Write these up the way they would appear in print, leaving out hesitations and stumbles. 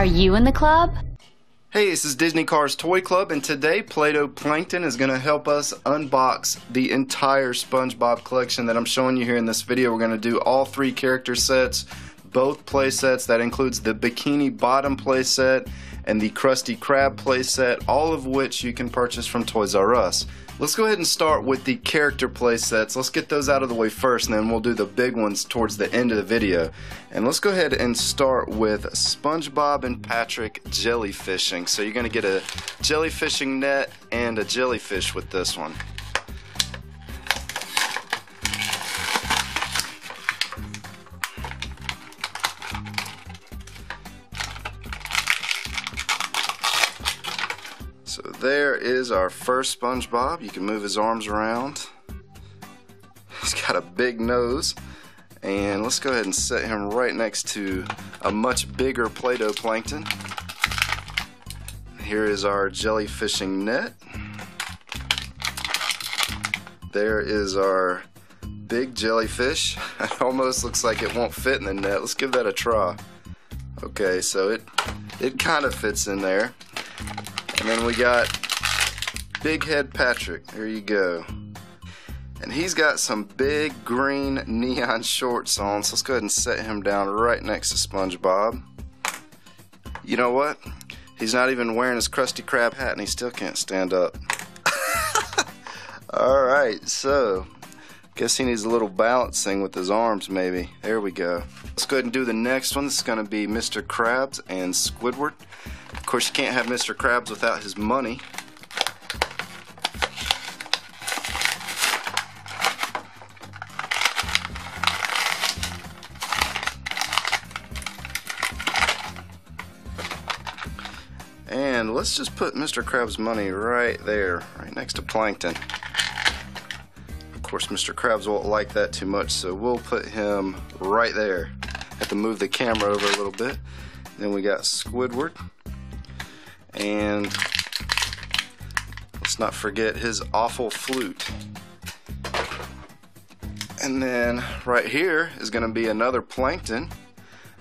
Are you in the club? Hey, this is Disney Cars Toy Club, and today Play-Doh Plankton is going to help us unbox the entire SpongeBob collection that I'm showing you here in this video. We're going to do all three character sets, both play sets. That includes the Bikini Bottom play set and the Krusty Krab play set, all of which you can purchase from Toys R Us. Let's go ahead and start with the character play sets. Let's get those out of the way first, and then we'll do the big ones towards the end of the video. And let's go ahead and start with SpongeBob and Patrick jellyfishing. So you're going to get a jellyfishing net and a jellyfish with this one. So there is our first SpongeBob. You can move his arms around. He's got a big nose. And let's go ahead and set him right next to a much bigger Play-Doh Plankton. Here is our jellyfishing net. There is our big jellyfish. It almost looks like it won't fit in the net. Let's give that a try. Okay, so it kind of fits in there. And then we got Big Head Patrick. There you go. And he's got some big green neon shorts on, so let's go ahead and set him down right next to SpongeBob. You know what? He's not even wearing his Krusty Krab hat and he still can't stand up. Alright, so guess he needs a little balancing with his arms maybe. There we go. Let's go ahead and do the next one. This is going to be Mr. Krabs and Squidward. Of course, you can't have Mr. Krabs without his money. And let's just put Mr. Krabs' money right there, right next to Plankton. Of course, Mr. Krabs won't like that too much, so we'll put him right there. Have to move the camera over a little bit. Then we got Squidward. And let's not forget his awful flute. And then right here is going to be another Plankton.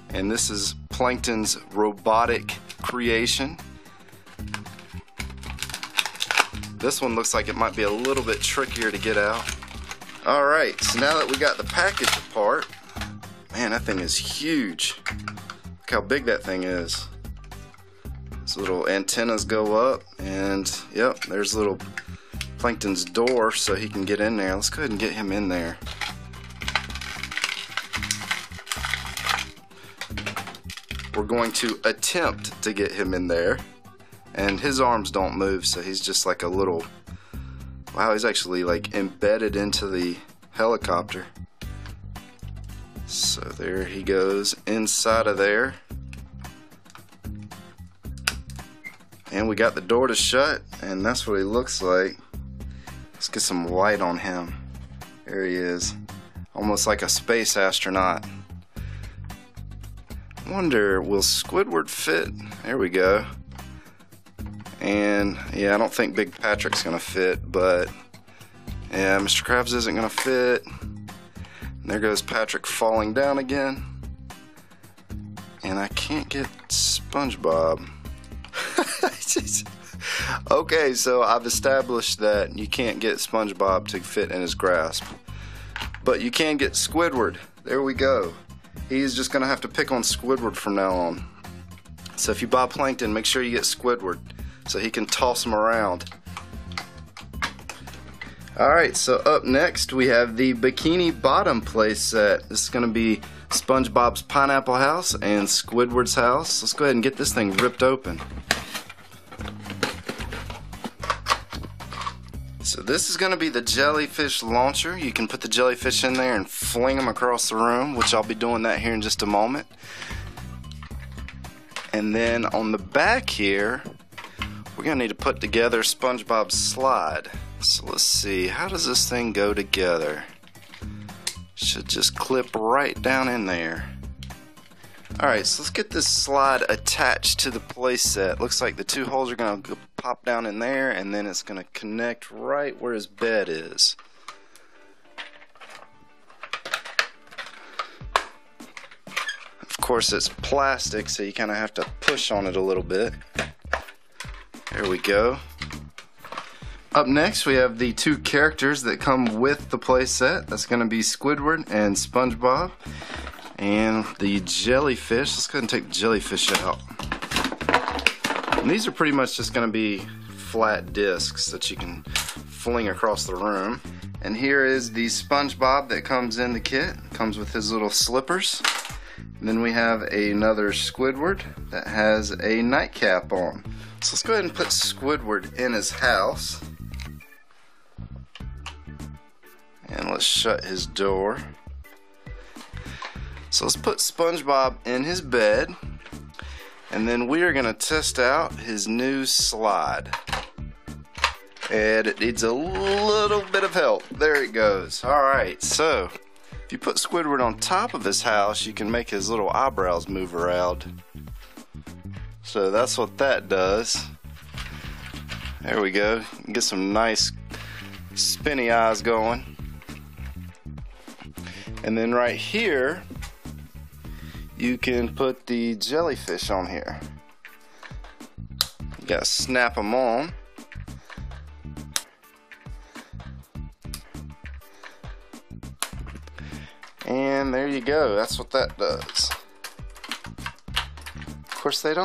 And this is Plankton's robotic creation. This one looks like it might be a little bit trickier to get out. Alright, so now that we got the package apart, man, that thing is huge. Look how big that thing is. These little antennas go up, and yep, there's little Plankton's door so he can get in there. Let's go ahead and get him in there. We're going to attempt to get him in there, and his arms don't move, so he's just like a little, wow, he's actually like embedded into the helicopter. So there he goes inside of there. And we got the door to shut, and that's what he looks like. Let's get some light on him. There he is. Almost like a space astronaut. I wonder, will Squidward fit? There we go. And yeah, I don't think Big Patrick's gonna fit, but yeah, Mr. Krabs isn't gonna fit. And there goes Patrick falling down again. And I can't get SpongeBob. Okay, so I've established that you can't get SpongeBob to fit in his grasp, but you can get Squidward. There we go. He's just gonna have to pick on Squidward from now on. So if you buy Plankton, make sure you get Squidward so he can toss him around. Alright, so up next we have the Bikini Bottom playset. This is gonna be SpongeBob's Pineapple House and Squidward's house. Let's go ahead and get this thing ripped open. So this is going to be the jellyfish launcher. You can put the jellyfish in there and fling them across the room, which I'll be doing that here in just a moment. And then on the back here, we're going to need to put together SpongeBob's slide. So let's see, how does this thing go together? Should just clip right down in there. Alright, so let's get this slide attached to the playset. Looks like the two holes are going to pop down in there, and then it's going to connect right where his bed is. course it's plastic, so you kind of have to push on it a little bit. There we go. Up next we have the two characters that come with the playset. That's going to be Squidward and SpongeBob. And the jellyfish, let's go ahead and take the jellyfish out. And these are pretty much just going to be flat discs that you can fling across the room. And here is the SpongeBob that comes in the kit. Comes with his little slippers. And then we have another Squidward that has a nightcap on. So let's go ahead and put Squidward in his house. And let's shut his door. So let's put SpongeBob in his bed. And then we are going to test out his new slide. And it needs a little bit of help. There it goes. Alright, so if you put Squidward on top of his house, you can make his little eyebrows move around. So that's what that does. There we go. You can get some nice spinny eyes going. And then right here, you can put the jellyfish on here. You gotta snap them on. And there you go, that's what that does. Of course there's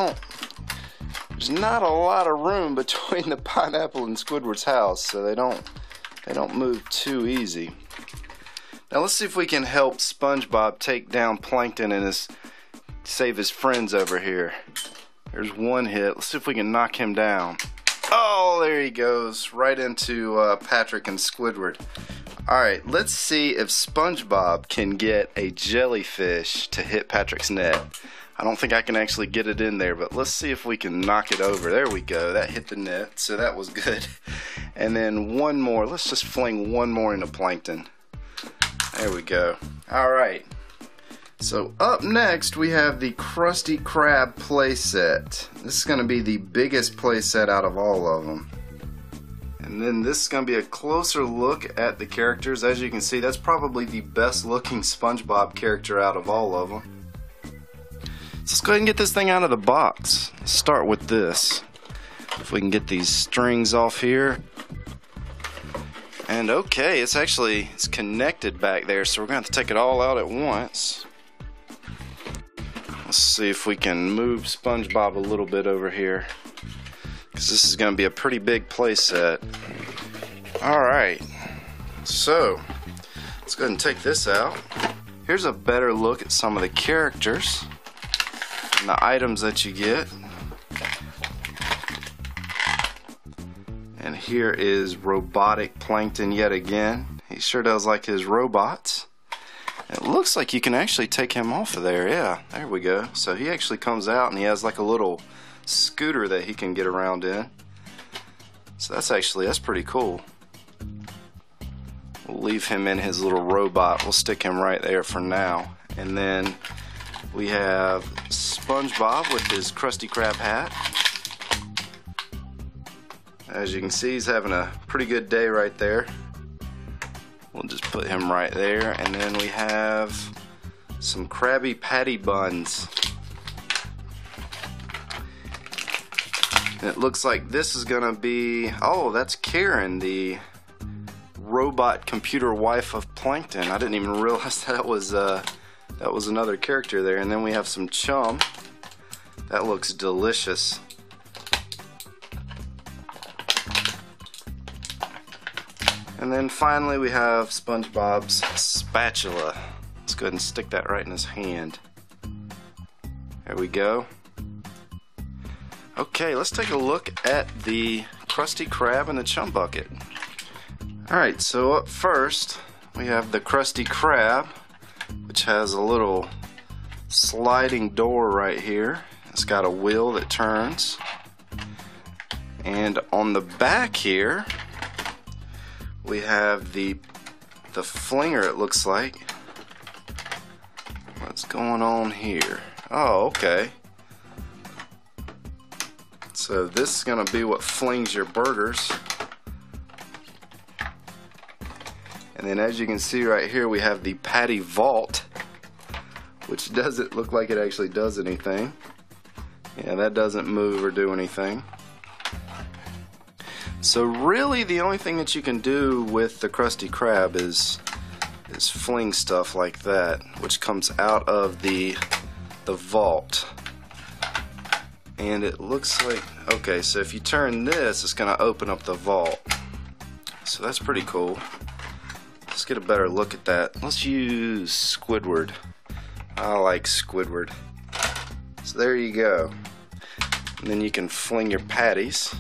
not a lot of room between the pineapple and Squidward's house, so they don't move too easy. Now let's see if we can help SpongeBob take down Plankton and save his friends over here. There's one hit. Let's see if we can knock him down. Oh, there he goes, right into Patrick and Squidward. Alright, let's see if SpongeBob can get a jellyfish to hit Patrick's net. I don't think I can actually get it in there, but let's see if we can knock it over. There we go, that hit the net, so that was good. And then one more, let's just fling one more into Plankton. There we go. Alright, so up next we have the Krusty Krab playset. This is going to be the biggest playset out of all of them. And then this is going to be a closer look at the characters. As you can see, that's probably the best looking SpongeBob character out of all of them. So let's go ahead and get this thing out of the box. Let's start with this. If we can get these strings off here. And okay, it's connected back there, so we're going to have to take it all out at once. Let's see if we can move SpongeBob a little bit over here, because this is going to be a pretty big playset. Alright, so let's go ahead and take this out. Here's a better look at some of the characters and the items that you get. And here is robotic Plankton yet again. He sure does like his robots. It looks like you can actually take him off of there. Yeah, there we go. So he actually comes out and he has like a little scooter that he can get around in. So that's pretty cool. We'll leave him in his little robot. We'll stick him right there for now. And then we have SpongeBob with his Krusty Krab hat. As you can see, he's having a pretty good day right there. We'll just put him right there. And then we have some Krabby Patty buns. And it looks like this is gonna be, oh, that's Karen, the robot computer wife of Plankton. I didn't even realize that was another character there. And then we have some chum. That looks delicious. And then finally we have SpongeBob's spatula. Let's go ahead and stick that right in his hand. There we go. Okay, let's take a look at the Krusty Krab and the Chum Bucket. Alright, so up first we have the Krusty Krab, which has a little sliding door right here. It's got a wheel that turns. And on the back here we have the flinger, it looks like. What's going on here? Oh, okay. So this is going to be what flings your burgers. And then as you can see right here, we have the patty vault, which doesn't look like it actually does anything. Yeah, that doesn't move or do anything. So really the only thing that you can do with the Krusty Krab is fling stuff like that, which comes out of the vault. And it looks like, okay, so if you turn this, it's going to open up the vault. So that's pretty cool. Let's get a better look at that. Let's use Squidward. I like Squidward. So there you go. And then you can fling your patties.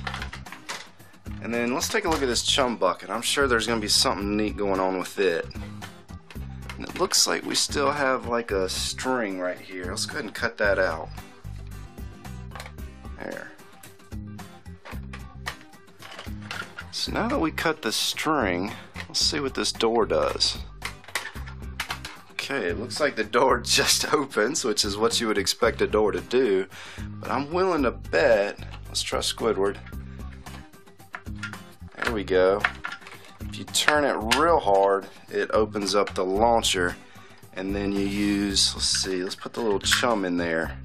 And then let's take a look at this chum bucket. I'm sure there's going to be something neat going on with it. And it looks like we still have like a string right here. Let's go ahead and cut that out. There. So now that we cut the string, let's see what this door does. Okay, it looks like the door just opens, which is what you would expect a door to do. But I'm willing to bet, let's try Squidward. There we go. If you turn it real hard, it opens up the launcher, and then you use, let's see, let's put the little chum in there.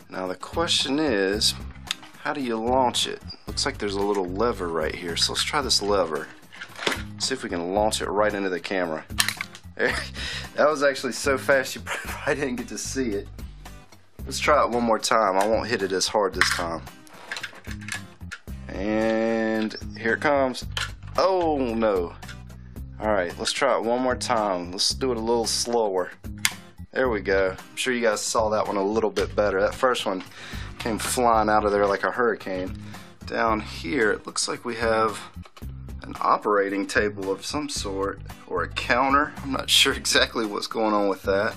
Now the question is, how do you launch it? Looks like there's a little lever right here, so let's try this lever. See if we can launch it right into the camera. That was actually so fast you probably didn't get to see it. Let's try it one more time. I won't hit it as hard this time. And here it comes. Oh no. Alright, let's try it one more time. Let's do it a little slower. There we go. I'm sure you guys saw that one a little bit better. That first one came flying out of there like a hurricane. Down here it looks like we have an operating table of some sort, or a counter. I'm not sure exactly what's going on with that.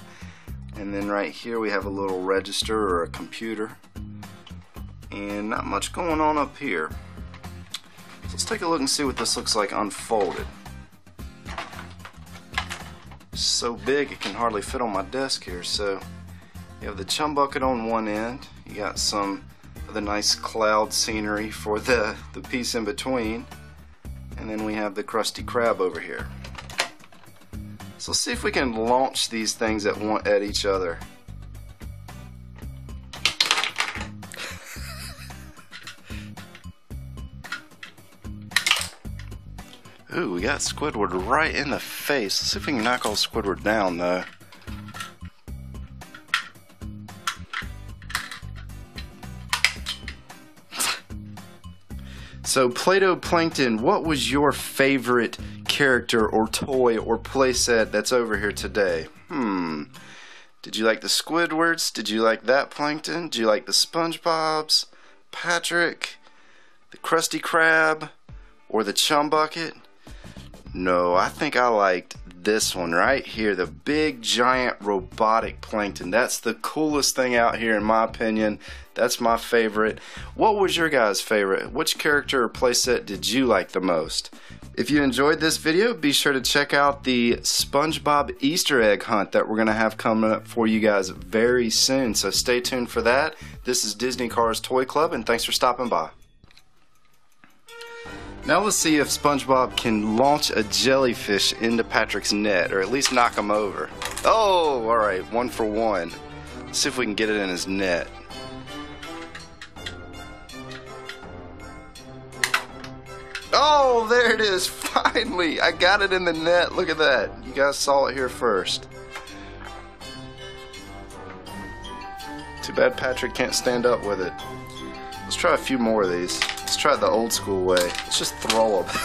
And then right here we have a little register or a computer. And not much going on up here. So let's take a look and see what this looks like unfolded. It's so big it can hardly fit on my desk here. So you have the chum bucket on one end. You got some of the nice cloud scenery for the piece in between. And then we have the Krusty Krab over here. So let's see if we can launch these things at each other. Ooh, we got Squidward right in the face. Let's see if we can knock old Squidward down though. So Doh Plankton, what was your favorite character or toy or playset that's over here today? Did you like the Squidwards? Did you like that Plankton? Did you like the SpongeBobs? Patrick? The Krusty Krab? Or the Chum Bucket? No, I think I liked this one right here, the big giant robotic Plankton. That's the coolest thing out here in my opinion. That's my favorite. What was your guys' favorite? Which character or playset did you like the most? If you enjoyed this video, be sure to check out the SpongeBob Easter egg hunt that we're going to have coming up for you guys very soon. So stay tuned for that. This is Disney Cars Toy Club, and thanks for stopping by. Now let's see if SpongeBob can launch a jellyfish into Patrick's net, or at least knock him over. Oh, alright, 1 for 1. Let's see if we can get it in his net. Oh, there it is, finally! I got it in the net, look at that. You guys saw it here first. Too bad Patrick can't stand up with it. Let's try a few more of these. Let's try it the old school way. Let's just throw them.